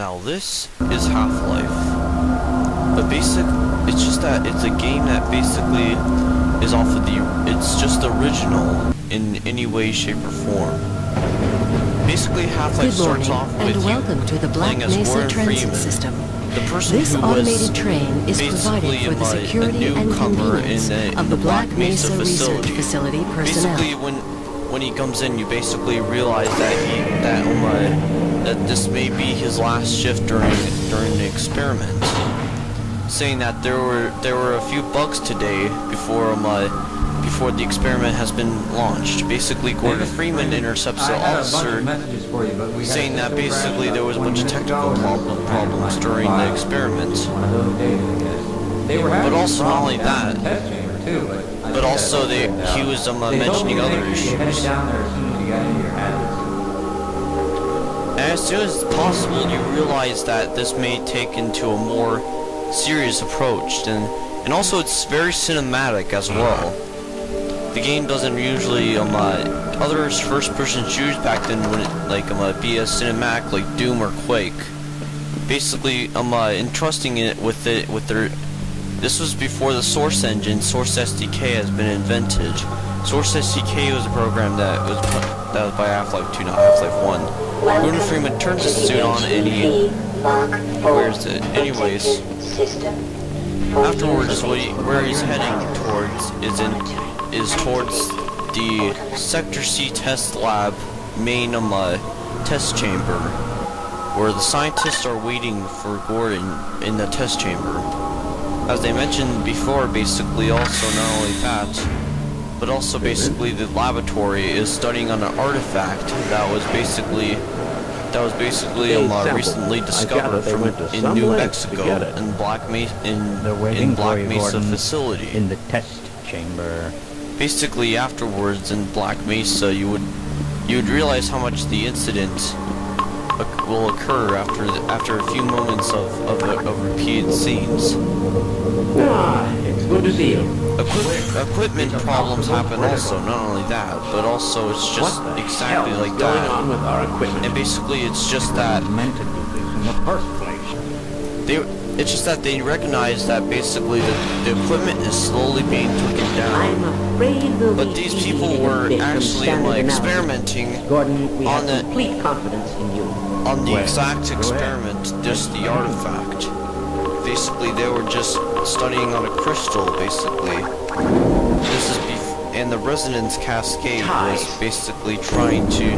Now this is Half-Life. It's just that it's a game that basically is off of it's just original in any way, shape, or form. Basically, Half-Life starts off with welcome to the Black Mesa Transit System. The person this who automated was train is provided for the security and convenience of the Black Mesa Research Facility personnel. Basically, when he comes in, you basically realize that this may be his last shift during the experiment. Saying that there were a few bugs today before the experiment has been launched. Basically, Gordon Freeman intercepts the officer, saying that basically there was a bunch of technical problems during the experiment. But also not only that, but also he was mentioning other issues. And as soon as possible, you realize that this may take into a more serious approach, and also it's very cinematic as well. The game doesn't usually other first-person shooters back then wouldn't be as cinematic like Doom or Quake. Basically, entrusting it with their. This was before the Source engine, Source SDK, has been invented. Source SDK was a program that was by Half-Life 2, not Half-Life 1. Gordon Freeman turns his suit on and he wears it. Anyways, afterwards, where he's heading towards is towards the Sector C test lab main test chamber, where the scientists are waiting for Gordon in the test chamber. As they mentioned before, basically also not only that, but also basically the laboratory is studying on an artifact that was basically recently discovered in New Mexico in Black Mesa facility. In the test chamber. Basically, afterwards in Black Mesa, you would realize how much the incident will occur after a few moments of repeated scenes. It's good to see you. Equipment problems happen also. Not only that, but also it's just exactly like that. On with our equipment? And basically, it's just that Meant to do this in the first place. It's just that they recognize that basically the equipment is slowly being taken down. But these people were actually experimenting on the exact experiment, just the artifact. Basically, they were just studying on a crystal. Basically, and the resonance cascade was basically trying to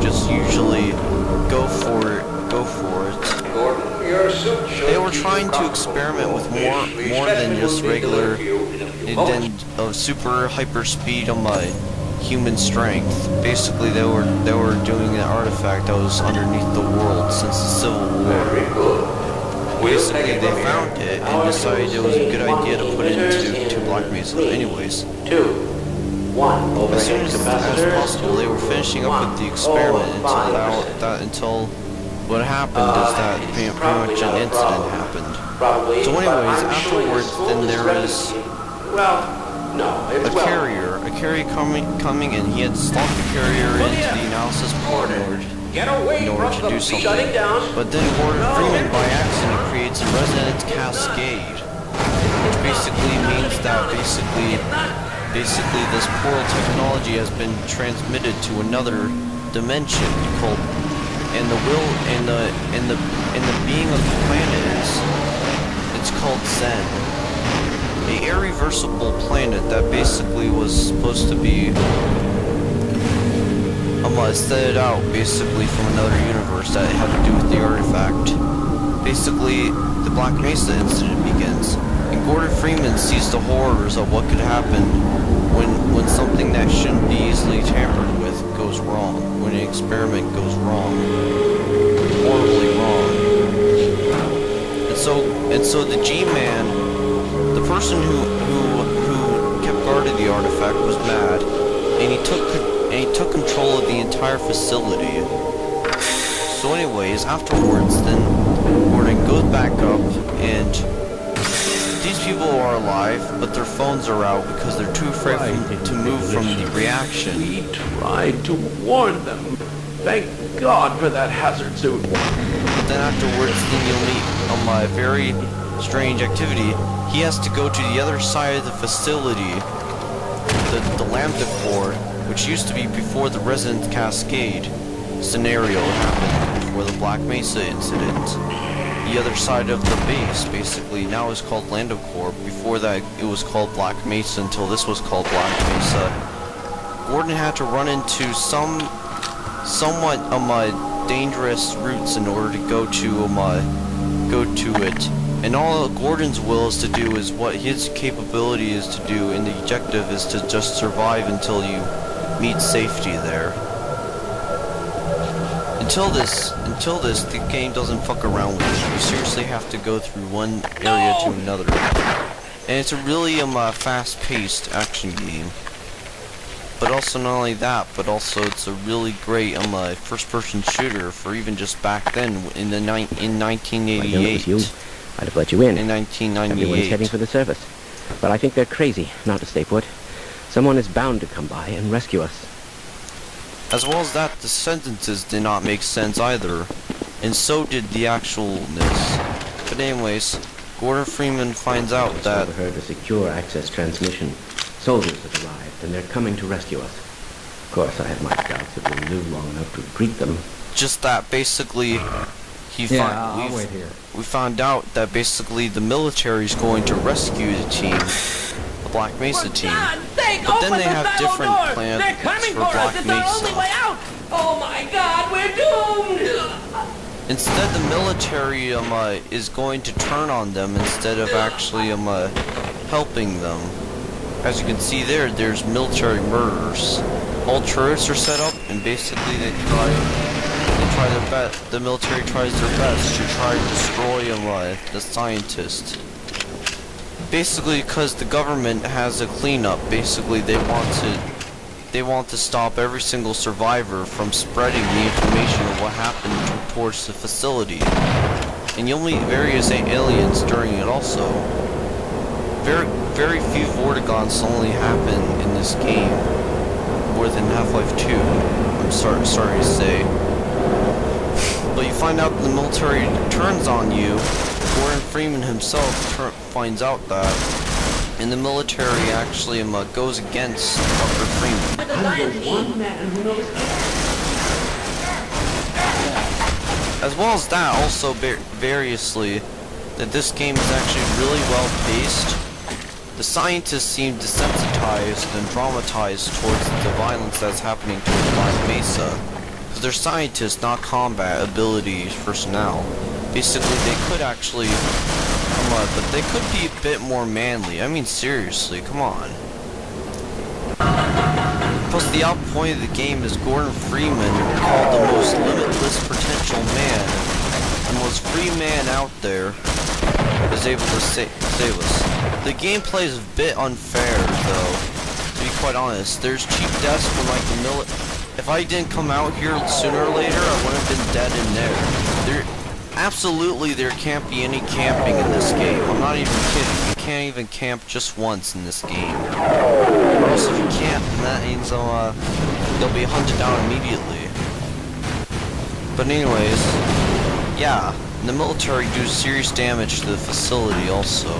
just usually go for it. They were trying to experiment with more than just regular, super hyper speed on my human strength. Basically, they were doing an artifact that was underneath the world since the Civil War. Basically, they found it and decided it was a good idea to put it into Black Mesa. Anyways, as soon as possible, they were finishing up with the experiment until what happened is that pretty much an incident happened. So anyways, afterwards, then there is a carrier coming in. He had stopped the carrier into the analysis port in order to do something. But then Gordon Freeman by accident creates a resonance cascade, which basically means that basically this portal technology has been transmitted to another dimension called. And the being of the planet it's called Zen, a irreversible planet that basically was supposed to be set out basically from another universe that had to do with the artifact. Basically, the Black Mesa incident begins, and Gordon Freeman sees the horrors of what could happen when something that shouldn't be easily tampered with goes wrong, when an experiment goes wrong, horribly wrong. And so the G-Man, the person who kept guard of the artifact, was mad, and he took control of the entire facility. So anyways, afterwards, then Gordon goes back up, and these people are alive, but their phones are out because they're too afraid to move from the reaction. We tried to warn them. Thank God for that hazard suit. But then afterwards, then you'll meet a very strange activity. He has to go to the other side of the facility, the Lambda Core, which used to be before the Resident Cascade scenario happened, before the Black Mesa incident. The other side of the base, basically, now is called Lambda Core. Before that, it was called Black Mesa until this was called Black Mesa. Gordon had to run into somewhat dangerous routes in order to go to it. And all Gordon's will is to do is what his capability is to do, and the objective is to just survive until you meet safety there. Until this, the game doesn't fuck around with you. You seriously have to go through one area to another. And it's a really fast-paced action game. But also not only that, but also it's a really great first-person shooter for even just back then in 1988. I'd have let you in. In 1998. Everyone's heading for the surface. But I think they're crazy not to stay put. Someone is bound to come by and rescue us. As well as that, the sentences did not make sense either. And so did the actualness. But anyways, Gordon Freeman finds out that... I overheard the secure access transmission. Soldiers have arrived, and they're coming to rescue us. Of course, I have my doubts if we'll live long enough to greet them. Just that, basically... we found out that basically the military is going to rescue the team, the Black Mesa team. But then they have different plans for Black Mesa. Oh my God, we're doomed! Instead, the military is going to turn on them instead of actually helping them. As you can see there's military murders. All turrets are set up, and basically they try their best. The military tries their best to try to destroy the scientist. Basically, because the government has a cleanup. Basically, they want to stop every single survivor from spreading the information of what happened towards the facility. And you'll meet various aliens during it also. Very few Vortigons only happen in this game, more than Half-Life 2. I'm sorry to say. But you find out the military turns on you. Gordon Freeman himself finds out that, and the military actually goes against Dr. Freeman. As well as that, also variously, that this game is actually really well paced. The scientists seem desensitized and dramatized towards the violence that's happening towards Black Mesa. Because they're scientists, not combat ability personnel. Basically, they could actually but they could be a bit more manly. I mean, seriously, come on. Plus, the out point of the game is Gordon Freeman, called the most limitless potential man, the most free man out there, is able to save us. The gameplay is a bit unfair, though, to be quite honest. There's cheap deaths from the If I didn't come out here sooner or later, I would have been dead in there. Absolutely, there can't be any camping in this game. I'm not even kidding. You can't even camp just once in this game. Or else if you camp, then that means they'll be hunted down immediately. But anyways, yeah, the military do serious damage to the facility also.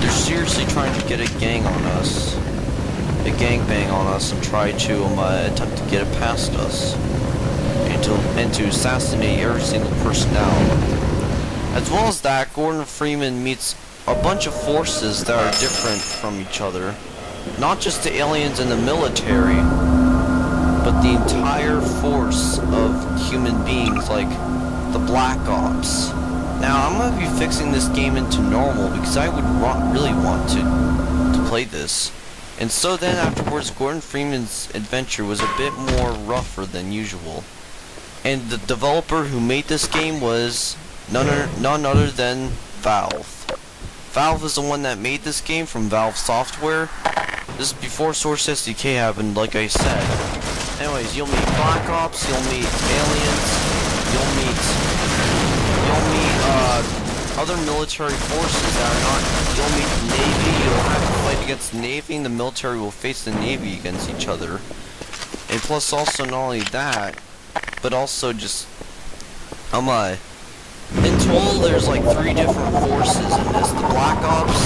They're seriously trying to get a gang on us. A gangbang on us and try to attempt to get it past us. And to assassinate every single personnel. As well as that, Gordon Freeman meets a bunch of forces that are different from each other. Not just the aliens and the military, but the entire force of human beings, like the Black Ops. Now, I'm going to be fixing this game into normal because I would really want to play this. And so then afterwards, Gordon Freeman's adventure was a bit more rougher than usual. And the developer who made this game was none other than Valve. Valve is the one that made this game from Valve Software. This is before Source SDK happened, like I said. Anyways, you'll meet Black Ops, you'll meet aliens, you'll meet other military forces that are not. You'll meet the Navy. You'll have to fight against the Navy, and the military will face the Navy against each other. And plus, also not only that, but also just in total there's like 3 different forces in this. The Black Ops,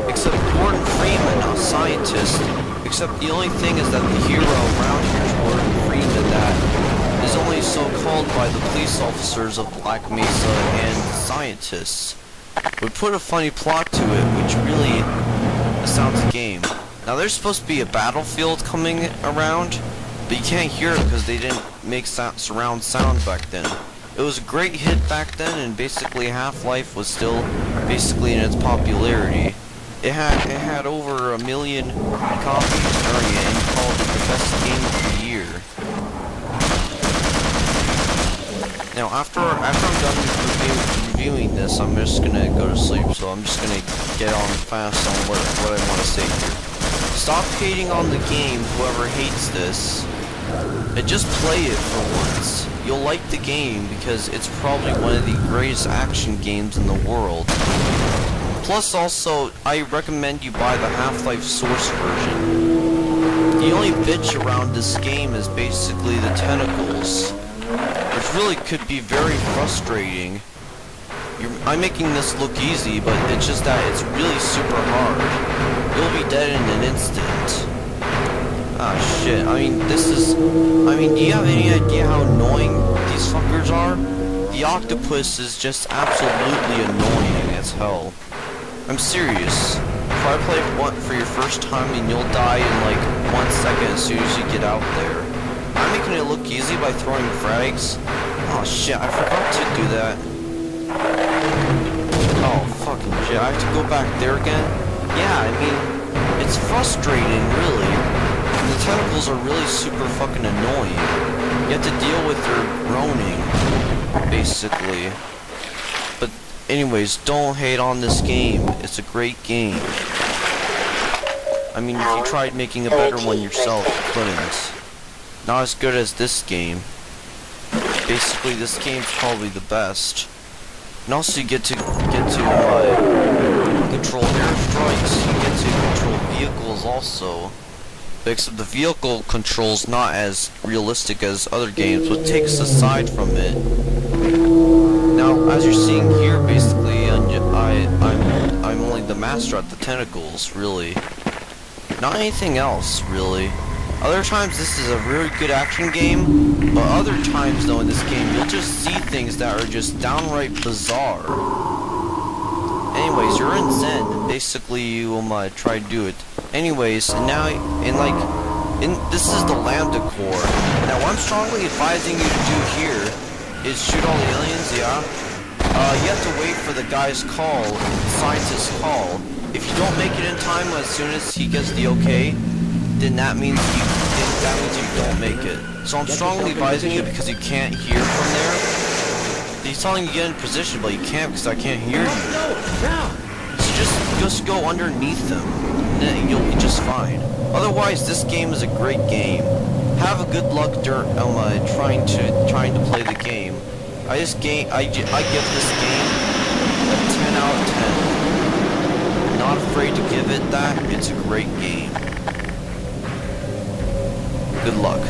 except Gordon Freeman, a scientist, except the only thing is that the hero around here is Gordon Freeman, that is only so called by the police officers of Black Mesa and scientists. We put a funny plot to it, which really sounds a game. Now there's supposed to be a battlefield coming around, but you can't hear it because they didn't make surround sound back then. It was a great hit back then, and basically Half-Life was still basically in its popularity. It had over 1 million copies during it, and called it the best game of the year. Now after I'm done reviewing this, I'm just gonna go to sleep, so I'm just gonna get on fast on what I want to say here. Stop hating on the game, whoever hates this, and just play it for once. You'll like the game because it's probably one of the greatest action games in the world. Plus also, I recommend you buy the Half-Life Source version. The only bitch around this game is basically the tentacles, which really could be very frustrating. I'm making this look easy, but it's just that it's really super hard. You'll be dead in an instant. Ah, shit. I mean, do you have any idea how annoying these fuckers are? The octopus is just absolutely annoying as hell. I'm serious. Try to play it for your first time and you'll die in like 1 second as soon as you get out there. I'm making it look easy by throwing frags. Oh shit, I forgot to do that. Oh fucking shit, I have to go back there again? Yeah, I mean, it's frustrating, really. The tentacles are really super fucking annoying. You have to deal with their groaning, basically. But anyways, don't hate on this game. It's a great game. I mean, if you tried making a better one yourself, you couldn't. Not as good as this game. Basically, this game's probably the best. And also, you get to control airstrikes. You get to control vehicles also. Except the vehicle control's not as realistic as other games, but takes aside from it. Now, as you're seeing here, basically, I'm only the master at the tentacles, really. Not anything else, really. Other times, this is a really good action game, but other times, though, in this game, you'll just see things that are just downright bizarre. Anyways, you're in Zen, and basically you try to do it. Anyways, and now, this is the Lambda Core. Now, what I'm strongly advising you to do here is shoot all the aliens, yeah? You have to wait for the guy's call, the scientist's call. If you don't make it in time as soon as he gets the okay, then that means you don't make it. So I'm strongly advising you because you can't hear from there. He's telling you to get in position, but you can't because I can't hear you. So just go underneath them, and then you'll be just fine. Otherwise, this game is a great game. Have a good luck trying to play the game. I give this game a 10 out of 10. Not afraid to give it that. It's a great game. Good luck.